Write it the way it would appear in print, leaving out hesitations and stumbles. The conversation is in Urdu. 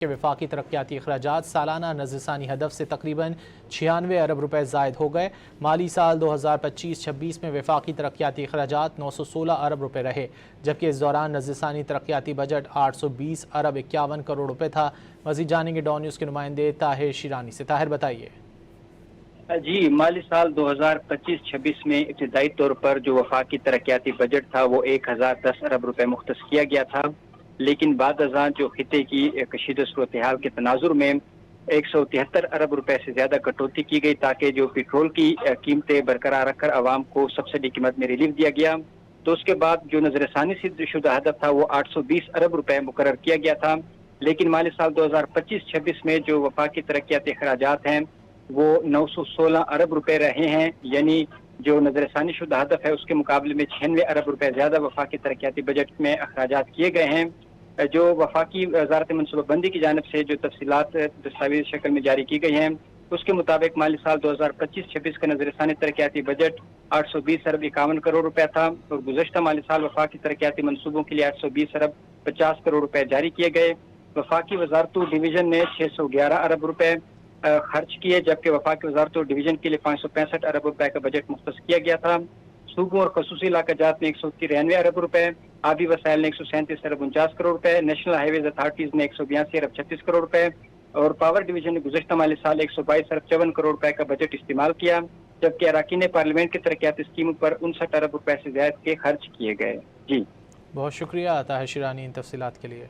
کہ وفاقی ترقیاتی اخراجات سالانہ نظر ثانی ہدف سے تقریباً 96 ارب روپے زائد ہو گئے۔ مالی سال 2025-26 میں وفاقی ترقیاتی اخراجات 916 ارب روپے رہے، جبکہ اس دوران نظر ثانی ترقیاتی بجٹ 820 ارب 51 کروڑ روپے تھا۔ مزید جانیں گے ڈان نیوز کے نمائندے طاہر شیرانی سے۔ طاہر بتائیے۔ جی، مالی سال 2025-26 میں ابتدائی طور پر جو وفاقی ترقیاتی بجٹ تھا وہ 1010 ارب روپے مختص کیا گیا تھا، لیکن بعد ازاں جو خطے کی کشیدہ صورتحال کے تناظر میں 173 ارب روپے سے زیادہ کٹوتی کی گئی تاکہ جو پیٹرول کی قیمتیں برقرار رکھ کر عوام کو سبسڈی قیمت میں ریلیف دیا گیا۔ تو اس کے بعد جو نظر ثانی سے شدہ ہدف تھا وہ 820 ارب روپے مقرر کیا گیا تھا، لیکن مالی سال 2025-26 میں جو وفاقی ترقیاتی اخراجات ہیں وہ 916 ارب روپے رہے ہیں، یعنی جو نظر ثانی شدہ ہدف ہے اس کے مقابلے میں 96 ارب روپے زیادہ وفاقی ترقیاتی بجٹ میں اخراجات کیے گئے ہیں۔ جو وفاقی وزارت منصوبہ بندی کی جانب سے جو تفصیلات دستاویز شکل میں جاری کی گئی ہیں اس کے مطابق مالی سال 2025-26 کا نظر ثانی ترقیاتی بجٹ 820 ارب 51 کروڑ روپے تھا، اور گزشتہ مالی سال وفاقی ترقیاتی منصوبوں کے لیے 820 ارب 50 کروڑ روپے جاری کیے گئے۔ وفاقی وزارتوں ڈویژن نے 611 ارب روپے خرچ کیے، جبکہ وفاقی وزارتوں ڈویژن کے لیے 565 ارب روپے کا بجٹ مختص کیا گیا تھا۔ صوبوں اور خصوصی علاقہ جات میں 193 ارب روپے، آبی وسائل نے 137 ارب 49 کروڑ روپے، نیشنل ہائی ویز اتھارٹیز نے 182 ارب 36 کروڑ روپے، اور پاور ڈویژن نے گزشتہ مالی سال 122 ارب 54 کروڑ روپے کا بجٹ استعمال کیا، جبکہ اراکین پارلیمنٹ کی ترقیاتی اسکیموں پر 59 ارب روپے سے زائد کے خرچ کیے گئے۔ جی بہت شکریہ طاہر شیرانی ان تفصیلات کے لیے۔